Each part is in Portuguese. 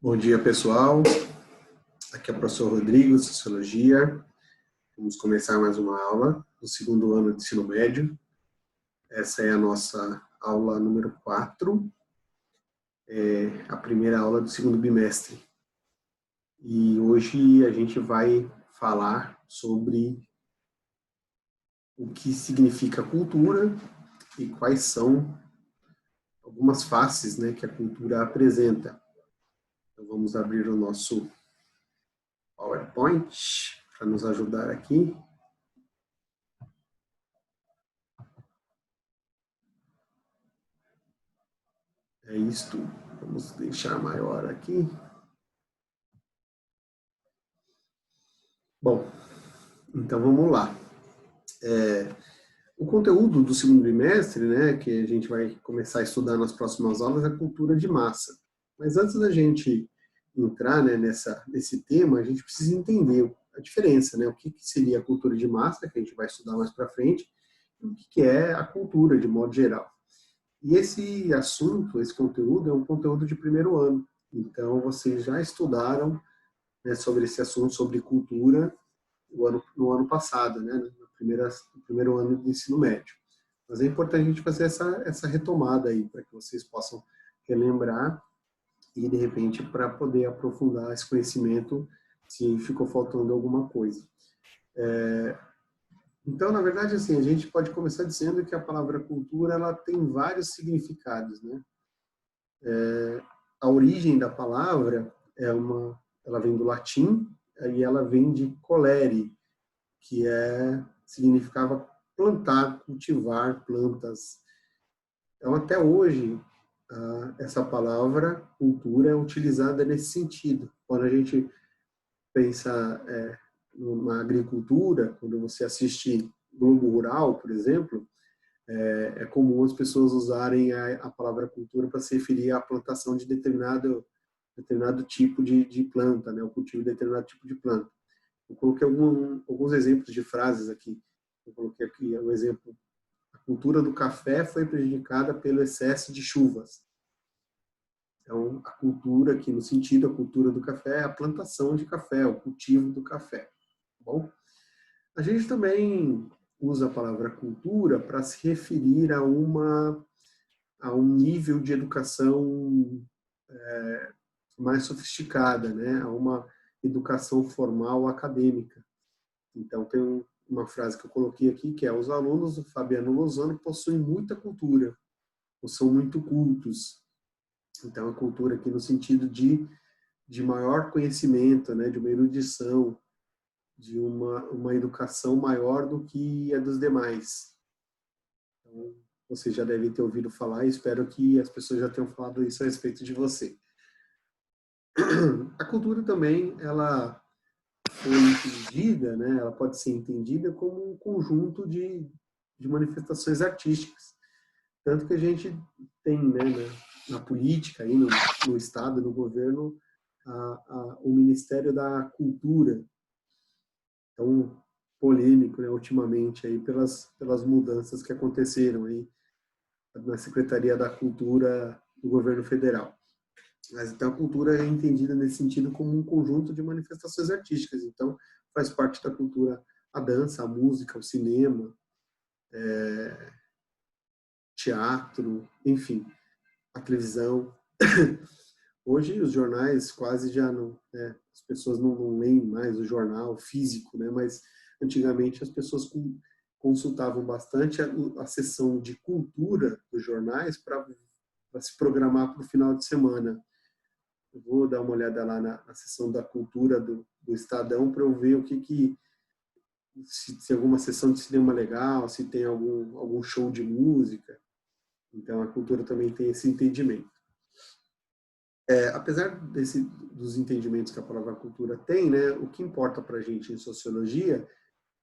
Bom dia, pessoal. Aqui é o professor Rodrigo, Sociologia. Vamos começar mais uma aula do segundo ano de ensino médio. Essa é a nossa aula número 4, a primeira aula do segundo bimestre. E hoje a gente vai falar sobre o que significa cultura e quais são algumas faces, né, que a cultura apresenta. Então vamos abrir o nosso PowerPoint para nos ajudar aqui. É isto. Vamos deixar maior aqui. Bom, então vamos lá. O conteúdo do segundo bimestre, né, que a gente vai começar a estudar nas próximas aulas, é a cultura de massa. Mas antes da gente entrar, né, nesse tema, a gente precisa entender a diferença, né, o que seria a cultura de massa, que a gente vai estudar mais para frente, e o que é a cultura, de modo geral. E esse assunto, esse conteúdo, é um conteúdo de primeiro ano. Então, vocês já estudaram, né, sobre esse assunto, sobre cultura, no ano passado, né, no primeiro ano do ensino médio. Mas é importante a gente fazer essa retomada aí, para que vocês possam relembrar e, de repente, para poder aprofundar esse conhecimento, se ficou faltando alguma coisa. Então, na verdade, assim, a gente pode começar dizendo que a palavra cultura, ela tem vários significados, né? A origem da palavra ela vem do latim e ela vem de colere, que significava plantar, cultivar plantas. Então, até hoje, essa palavra cultura é utilizada nesse sentido. Quando a gente pensa numa agricultura, quando você assiste Globo Rural, por exemplo, é comum as pessoas usarem a palavra cultura para se referir à plantação de determinado tipo de planta, né, o cultivo de determinado tipo de planta. Eu coloquei alguns exemplos de frases aqui. Eu coloquei aqui o exemplo: a cultura do café foi prejudicada pelo excesso de chuvas. Então, a cultura aqui, no sentido, a cultura do café é a plantação de café, o cultivo do café. Tá bom? A gente também usa a palavra cultura para se referir a um nível de educação mais sofisticada, né? A uma educação formal acadêmica. Então, tem uma frase que eu coloquei aqui, que é: os alunos do Fabiano Lozano possuem muita cultura, ou são muito cultos. Então, a cultura aqui no sentido de maior conhecimento, né, de uma erudição, de uma educação maior do que a dos demais. Então, vocês já devem ter ouvido falar e espero que as pessoas já tenham falado isso a respeito de você. A cultura também, ela foi entendida, né, ela pode ser entendida como um conjunto de manifestações artísticas. Tanto que a gente tem, né, na política, aí no Estado, no governo, o Ministério da Cultura, tão polêmico, né, ultimamente, aí, pelas mudanças que aconteceram aí na Secretaria da Cultura do governo federal. Mas então a cultura é entendida nesse sentido como um conjunto de manifestações artísticas. Então faz parte da cultura a dança, a música, o cinema, teatro, enfim, a televisão. Hoje os jornais quase já não, né, as pessoas não leem mais o jornal físico, né, mas antigamente as pessoas consultavam bastante a seção de cultura dos jornais para se programar para o final de semana. Eu vou dar uma olhada lá na seção da cultura do Estadão para eu ver se alguma sessão de cinema legal, se tem algum show de música. Então a cultura também tem esse entendimento. Apesar dos entendimentos que a palavra cultura tem, né, o que importa para a gente em sociologia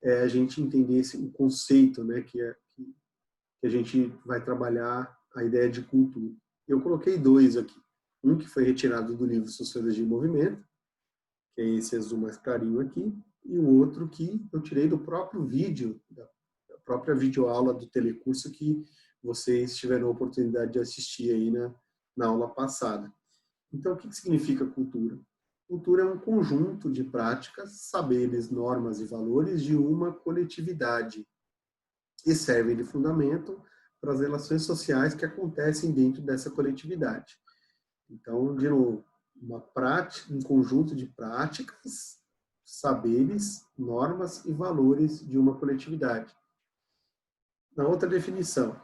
é a gente entender o conceito, né, que a gente vai trabalhar a ideia de cultura. Eu coloquei dois aqui. Um que foi retirado do livro Sociologia em Movimento, que é esse azul mais clarinho aqui, e o outro que eu tirei do próprio vídeo, da própria videoaula do telecurso que vocês tiveram a oportunidade de assistir aí na aula passada. Então, o que significa cultura? Cultura é um conjunto de práticas, saberes, normas e valores de uma coletividade e serve de fundamento para as relações sociais que acontecem dentro dessa coletividade. Então, de novo, um conjunto de práticas, saberes, normas e valores de uma coletividade. Na outra definição,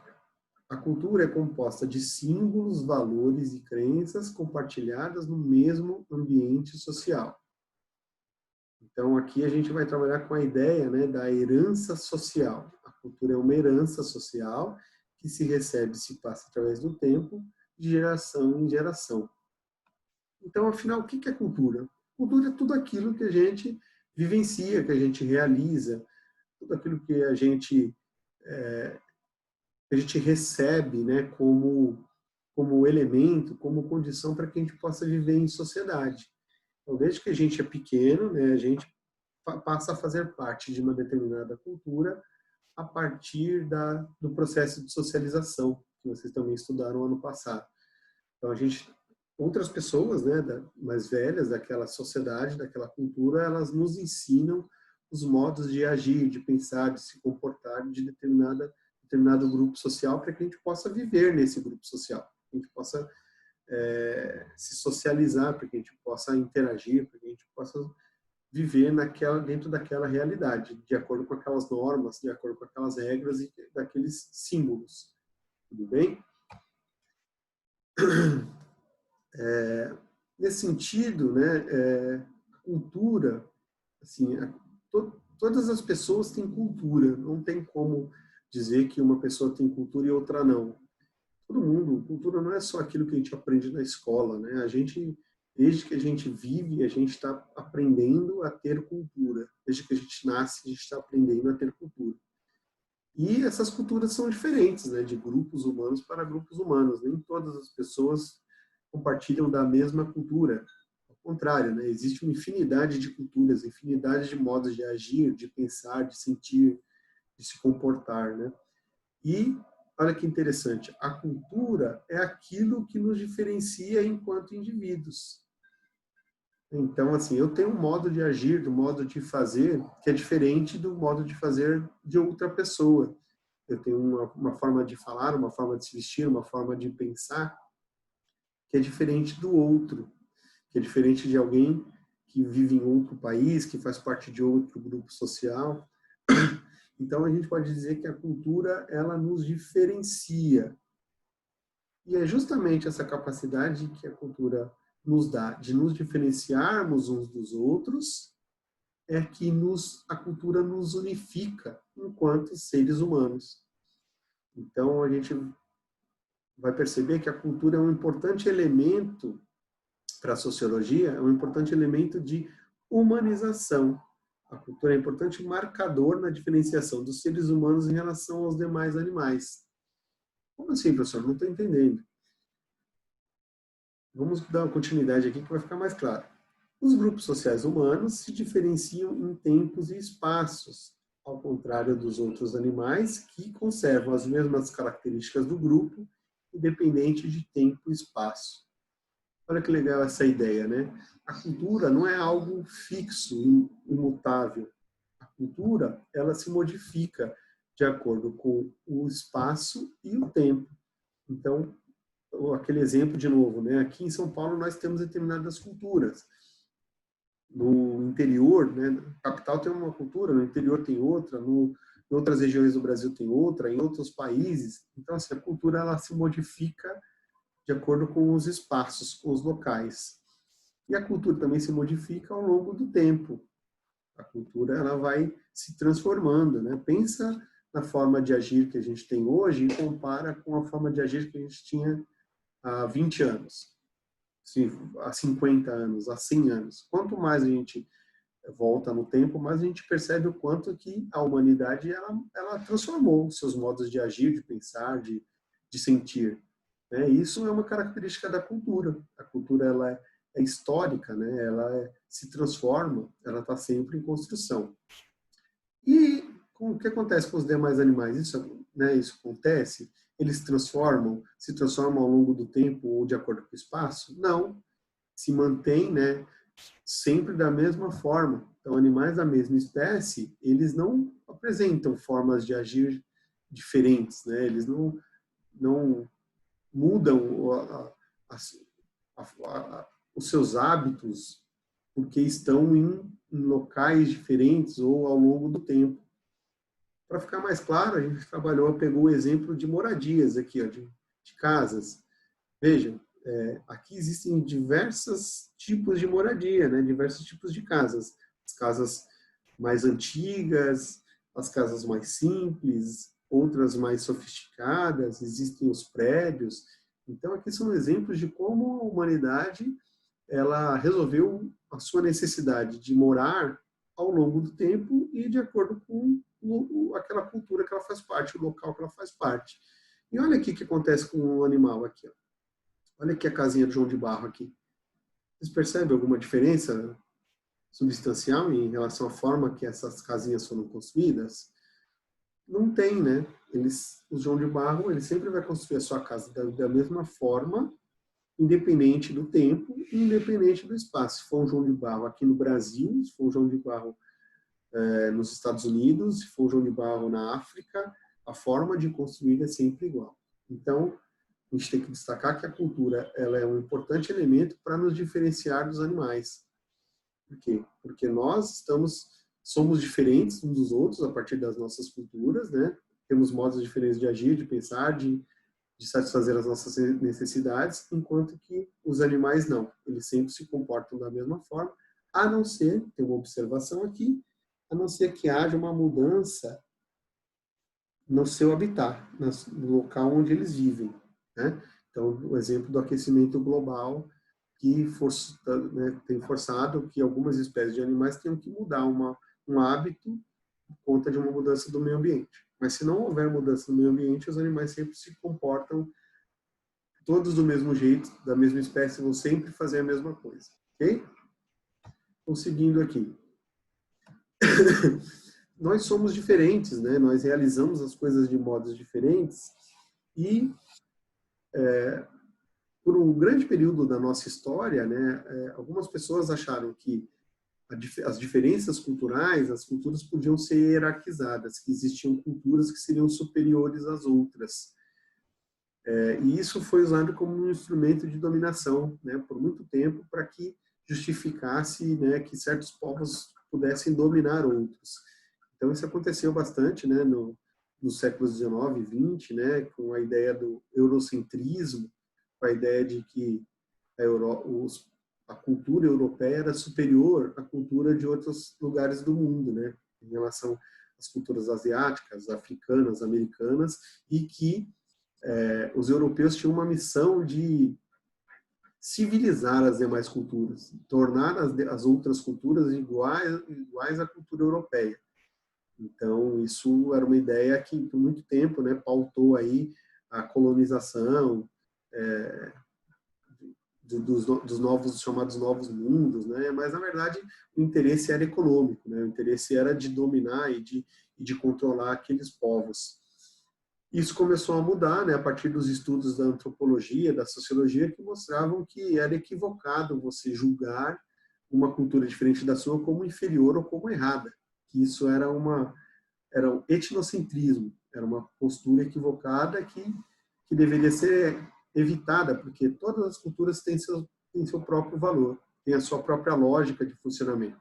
a cultura é composta de símbolos, valores e crenças compartilhadas no mesmo ambiente social. Então, aqui a gente vai trabalhar com a ideia, né, da herança social. A cultura é uma herança social que se recebe e se passa através do tempo, de geração em geração. Então, afinal, o que é cultura? Cultura é tudo aquilo que a gente vivencia, que a gente realiza, tudo aquilo que a gente recebe, né, como elemento, como condição para que a gente possa viver em sociedade. Então, desde que a gente é pequeno, né, a gente passa a fazer parte de uma determinada cultura a partir do processo de socialização, que vocês também estudaram ano passado. Então, outras pessoas, né, mais velhas daquela sociedade, daquela cultura, elas nos ensinam os modos de agir, de pensar, de se comportar de determinado grupo social para que a gente possa viver nesse grupo social, que a gente possa se socializar, para que a gente possa interagir, para que a gente possa viver dentro daquela realidade, de acordo com aquelas normas, de acordo com aquelas regras e daqueles símbolos. Tudo bem? Nesse sentido, né, cultura, assim, todas as pessoas têm cultura, não tem como dizer que uma pessoa tem cultura e outra não. Todo mundo, cultura não é só aquilo que a gente aprende na escola, né? Desde que a gente vive, a gente está aprendendo a ter cultura. Desde que a gente nasce, a gente está aprendendo a ter cultura. E essas culturas são diferentes, né? De grupos humanos para grupos humanos. Nem todas as pessoas compartilham da mesma cultura. Ao contrário, né? Existe uma infinidade de culturas, infinidade de modos de agir, de pensar, de sentir, de se comportar, né? E olha que interessante, a cultura é aquilo que nos diferencia enquanto indivíduos. Então, assim, eu tenho um modo de agir, um modo de fazer que é diferente do modo de fazer de outra pessoa. Eu tenho uma forma de falar, uma forma de se vestir, uma forma de pensar que é diferente do outro, que é diferente de alguém que vive em outro país, que faz parte de outro grupo social. Então, a gente pode dizer que a cultura, ela nos diferencia. E é justamente essa capacidade que a cultura nos dá de nos diferenciarmos uns dos outros é que a cultura nos unifica enquanto seres humanos. Então, a gente vai perceber que a cultura é um importante elemento para a sociologia, é um importante elemento de humanização. A cultura é um importante marcador na diferenciação dos seres humanos em relação aos demais animais. Como assim, professor? Não estou entendendo. Vamos dar uma continuidade aqui que vai ficar mais claro. Os grupos sociais humanos se diferenciam em tempos e espaços, ao contrário dos outros animais, que conservam as mesmas características do grupo, independente de tempo e espaço. Olha que legal essa ideia, né? A cultura não é algo fixo, imutável. A cultura, ela se modifica de acordo com o espaço e o tempo. Então, aquele exemplo de novo, né? Aqui em São Paulo nós temos determinadas culturas. No interior, né? Na capital tem uma cultura, no interior tem outra, em outras regiões do Brasil tem outra, em outros países. Então, assim, a cultura ela se modifica de acordo com os espaços, com os locais. E a cultura também se modifica ao longo do tempo. A cultura ela vai se transformando, né? Pensa na forma de agir que a gente tem hoje e compara com a forma de agir que a gente tinha há 20 anos, há 50 anos, há 100 anos. Quanto mais a gente volta no tempo, mais a gente percebe o quanto que a humanidade ela transformou seus modos de agir, de pensar, de sentir. Né? Isso é uma característica da cultura. A cultura ela é histórica, né? Ela se transforma, ela está sempre em construção. E o que acontece com os demais animais? Isso acontece? Eles se transformam ao longo do tempo ou de acordo com o espaço? Não. se mantém, né, sempre da mesma forma. Então, animais da mesma espécie, eles não apresentam formas de agir diferentes, né? Eles não mudam os seus hábitos porque estão em locais diferentes ou ao longo do tempo. Para ficar mais claro, a gente pegou o exemplo de moradias aqui, ó, de casas. Vejam, aqui existem diversos tipos de moradia, né? Diversos tipos de casas. As casas mais antigas, as casas mais simples, outras mais sofisticadas, existem os prédios. Então, aqui são exemplos de como a humanidade ela resolveu a sua necessidade de morar ao longo do tempo e de acordo com aquela cultura que ela faz parte, o local que ela faz parte. E olha aqui o que acontece com o animal aqui, ó. Olha aqui a casinha de João de Barro aqui. Vocês percebem alguma diferença substancial em relação à forma que essas casinhas foram construídas? Não tem, né? O João de Barro, ele sempre vai construir a sua casa da mesma forma, independente do tempo e independente do espaço. Se for um João de Barro aqui no Brasil, se for um João de Barro nos Estados Unidos, se for um João de Barro na África, a forma de construir é sempre igual. Então, a gente tem que destacar que a cultura ela é um importante elemento para nos diferenciar dos animais. Por quê? Porque nós somos diferentes uns dos outros a partir das nossas culturas, né? Temos modos diferentes de agir, de pensar, de satisfazer as nossas necessidades, enquanto que os animais não. Eles sempre se comportam da mesma forma, a não ser, tem uma observação aqui, a não ser que haja uma mudança no seu habitat, no local onde eles vivem, né? Então, o exemplo do aquecimento global que tem forçado que algumas espécies de animais tenham que mudar um hábito por conta de uma mudança do meio ambiente. Mas se não houver mudança no meio ambiente, os animais sempre se comportam todos do mesmo jeito, da mesma espécie, vão sempre fazer a mesma coisa, ok? Então, seguindo aqui. Nós somos diferentes, né? Nós realizamos as coisas de modos diferentes e por um grande período da nossa história, né, algumas pessoas acharam que as diferenças culturais, as culturas podiam ser hierarquizadas, que existiam culturas que seriam superiores às outras. E isso foi usado como um instrumento de dominação, né, por muito tempo, para que justificasse, né, que certos povos pudessem dominar outros. Então isso aconteceu bastante, né, nos séculos 19 e 20, né, com a ideia do eurocentrismo, com a ideia de que a cultura europeia era superior à cultura de outros lugares do mundo, né, em relação às culturas asiáticas, africanas, americanas, e que os europeus tinham uma missão de civilizar as demais culturas, tornar as outras culturas iguais à cultura europeia. Então, isso era uma ideia que, por muito tempo, né, pautou aí a colonização dos novos, chamados novos mundos, né? Mas, na verdade, o interesse era econômico, né? O interesse era de dominar e de controlar aqueles povos. Isso começou a mudar, né, a partir dos estudos da antropologia, da sociologia, que mostravam que era equivocado você julgar uma cultura diferente da sua como inferior ou como errada. Que isso era um etnocentrismo, era uma postura equivocada que deveria ser evitada, porque todas as culturas têm seu próprio valor, têm a sua própria lógica de funcionamento.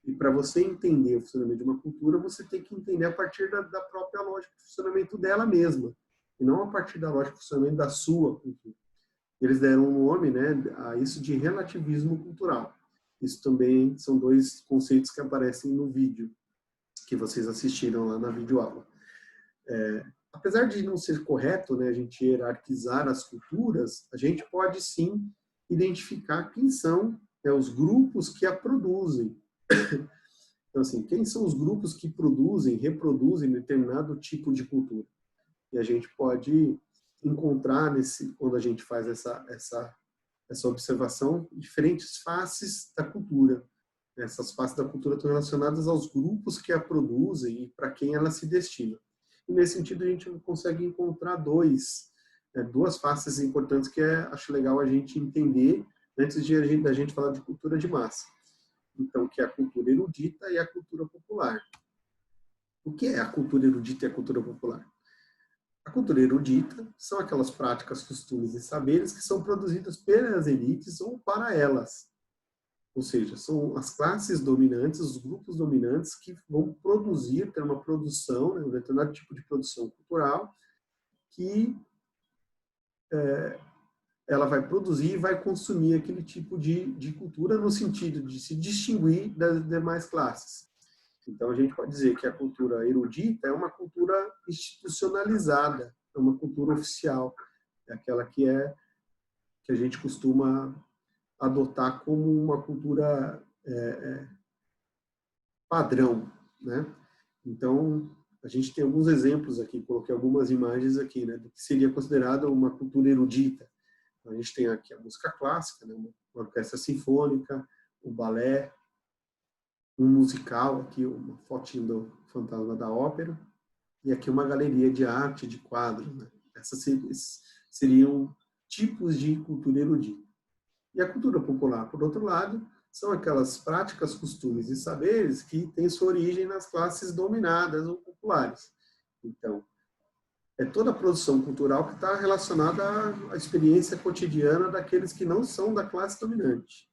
E para você entender o funcionamento de uma cultura, você tem que entender a partir da própria lógica de funcionamento dela mesma, e não a partir da lógica de funcionamento da sua cultura. Eles deram um nome, né, a isso de relativismo cultural. Isso também são dois conceitos que aparecem no vídeo que vocês assistiram lá na videoaula. Apesar de não ser correto, né, a gente hierarquizar as culturas, a gente pode sim identificar quem são, né, os grupos que a produzem. Então, assim, quem são os grupos que reproduzem determinado tipo de cultura? E a gente pode encontrar, quando a gente faz essa observação, diferentes faces da cultura. Essas faces da cultura estão relacionadas aos grupos que a produzem e para quem ela se destina. E, nesse sentido, a gente consegue encontrar duas faces importantes que acho legal a gente entender antes da gente falar de cultura de massa. Então, que é a cultura erudita e a cultura popular. O que é a cultura erudita e a cultura popular? A cultura erudita são aquelas práticas, costumes e saberes que são produzidas pelas elites ou para elas. Ou seja, são as classes dominantes, os grupos dominantes que vão produzir, ter uma produção, né, um determinado tipo de produção cultural que ela vai produzir e vai consumir aquele tipo de cultura no sentido de se distinguir das demais classes. Então, a gente pode dizer que a cultura erudita é uma cultura institucionalizada, é uma cultura oficial, é aquela que a gente costuma adotar como uma cultura padrão, né? Então, a gente tem alguns exemplos aqui, coloquei algumas imagens aqui, né, do que seria considerado uma cultura erudita. Então, a gente tem aqui a música clássica, né, uma orquestra sinfônica, o balé, um musical, aqui uma fotinho do Fantasma da Ópera, e aqui uma galeria de arte, de quadros, né? Esses seriam tipos de cultura erudita. E a cultura popular, por outro lado, são aquelas práticas, costumes e saberes que têm sua origem nas classes dominadas ou populares. Então, é toda a produção cultural que está relacionada à experiência cotidiana daqueles que não são da classe dominante.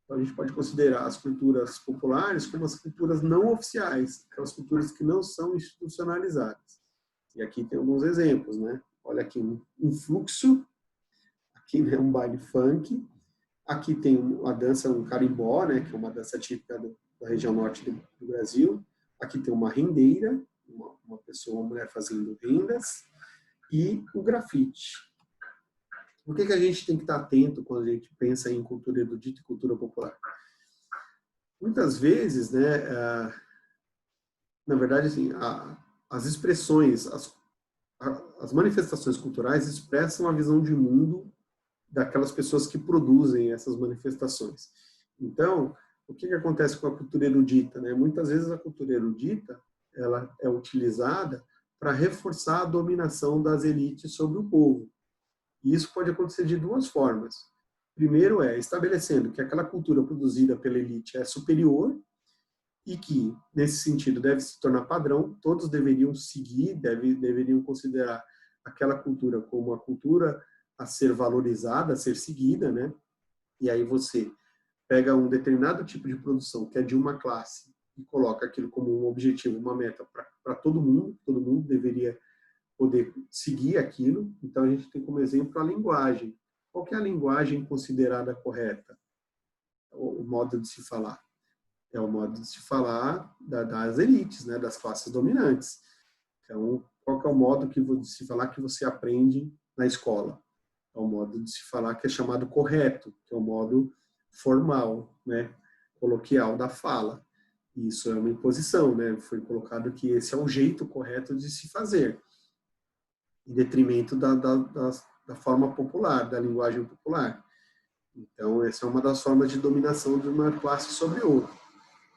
Então, a gente pode considerar as culturas populares como as culturas não oficiais, aquelas culturas que não são institucionalizadas. E aqui tem alguns exemplos, né? Olha aqui um fluxo, aqui né, um baile funk, aqui tem a dança, um carimbó, né, que é uma dança típica da região norte do Brasil. Aqui tem uma rendeira, uma pessoa, uma mulher fazendo rendas, e o grafite. Por que a gente tem que estar atento quando a gente pensa em cultura erudita e cultura popular? Muitas vezes, né, na verdade, assim, as expressões, as manifestações culturais expressam a visão de mundo daquelas pessoas que produzem essas manifestações. Então, o que acontece com a cultura erudita, né? Muitas vezes a cultura erudita, ela é utilizada para reforçar a dominação das elites sobre o povo. E isso pode acontecer de duas formas. Primeiro estabelecendo que aquela cultura produzida pela elite é superior e que, nesse sentido, deve se tornar padrão, todos deveriam seguir, deveriam considerar aquela cultura como a cultura a ser valorizada, a ser seguida, né? E aí você pega um determinado tipo de produção que é de uma classe e coloca aquilo como um objetivo, uma meta para todo mundo deveria poder seguir aquilo. Então, a gente tem como exemplo a linguagem. Qual que é a linguagem considerada correta? O modo de se falar. É o modo de se falar das elites, né, das classes dominantes. Então, qual que é o modo de se falar que você aprende na escola? É o modo de se falar que é chamado correto, que é o modo formal, né, coloquial da fala. Isso é uma imposição, né? Foi colocado que esse é o jeito correto de se fazer, em detrimento da forma popular, da linguagem popular. Então, essa é uma das formas de dominação de uma classe sobre outra.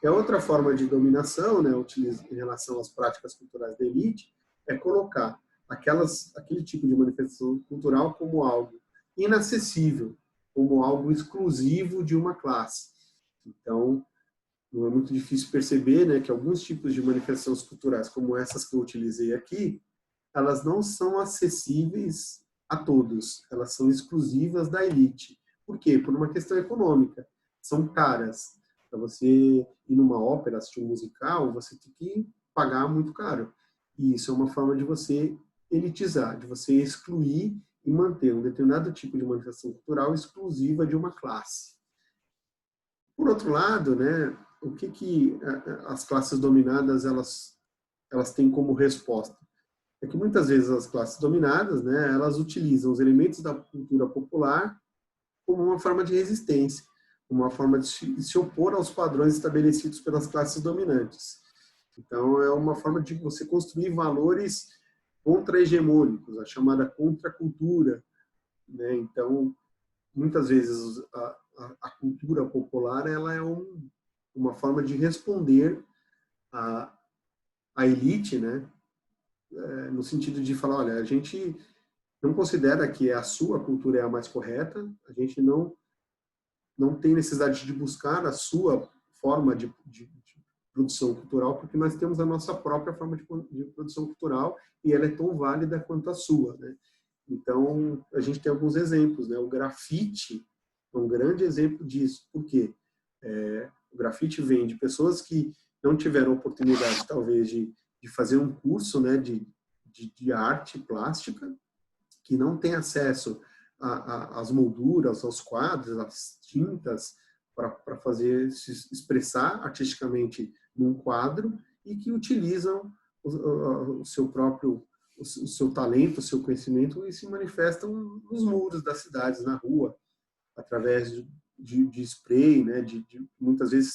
E a outra forma de dominação, né, em relação às práticas culturais da elite, é colocar aquele tipo de manifestação cultural como algo inacessível, como algo exclusivo de uma classe. Então, não é muito difícil perceber, né, que alguns tipos de manifestações culturais, como essas que eu utilizei aqui, elas não são acessíveis a todos, elas são exclusivas da elite. Por quê? Por uma questão econômica. São caras. Para você ir numa ópera, assistir um musical, você tem que pagar muito caro. E isso é uma forma de você elitizar, de você excluir e manter um determinado tipo de manifestação cultural exclusiva de uma classe. Por outro lado, né, o que as classes dominadas elas têm como resposta? É que muitas vezes as classes dominadas, né, elas utilizam os elementos da cultura popular como uma forma de resistência, uma forma de se opor aos padrões estabelecidos pelas classes dominantes. Então, é uma forma de você construir valores contra-hegemônicos, a chamada contracultura, né? Então, muitas vezes a cultura popular ela é uma forma de responder à elite, né? No sentido de falar, olha, a gente não considera que a sua cultura é a mais correta, a gente não não tem necessidade de buscar a sua forma de produção cultural, porque nós temos a nossa própria forma de produção cultural e ela é tão válida quanto a sua, né? Então, a gente tem alguns exemplos, né? O grafite é um grande exemplo disso. Por quê? O grafite vem de pessoas que não tiveram oportunidade, talvez, de fazer um curso, né, de arte plástica, que não tem acesso às molduras, aos quadros, às tintas, para fazer se expressar artisticamente num quadro, e que utilizam o seu próprio o seu talento, o seu conhecimento, e se manifestam nos muros das cidades, na rua, através de spray, né? Muitas vezes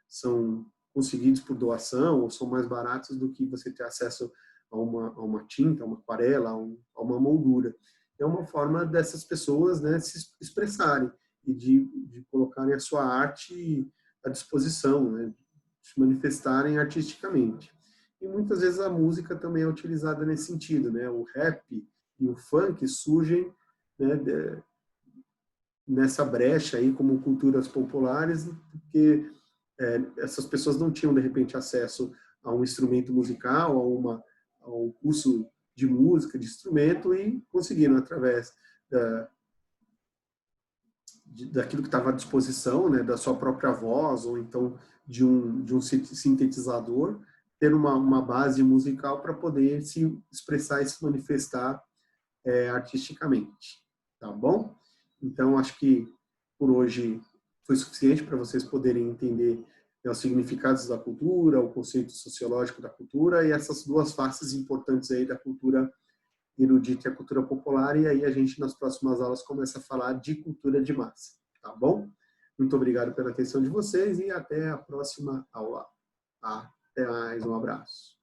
são conseguidos por doação, ou são mais baratos do que você ter acesso a uma tinta, a uma aquarela, a uma moldura. É uma forma dessas pessoas, né, se expressarem e de colocarem a sua arte à disposição, né, se manifestarem artisticamente. E muitas vezes a música também é utilizada nesse sentido, né? O rap e o funk surgem, né, nessa brecha aí como culturas populares, porque essas pessoas não tinham, de repente, acesso a um instrumento musical, a um curso de música, de instrumento, e conseguiram, através daquilo que estava à disposição, né, da sua própria voz, ou então de um sintetizador, ter uma base musical para poder se expressar e se manifestar artisticamente. Tá bom? Então, acho que por hoje foi suficiente para vocês poderem entender, né, os significados da cultura, o conceito sociológico da cultura e essas duas faces importantes aí da cultura erudita e a cultura popular. E aí a gente, nas próximas aulas, começa a falar de cultura de massa. Tá bom? Muito obrigado pela atenção de vocês e até a próxima aula. Até mais, um abraço.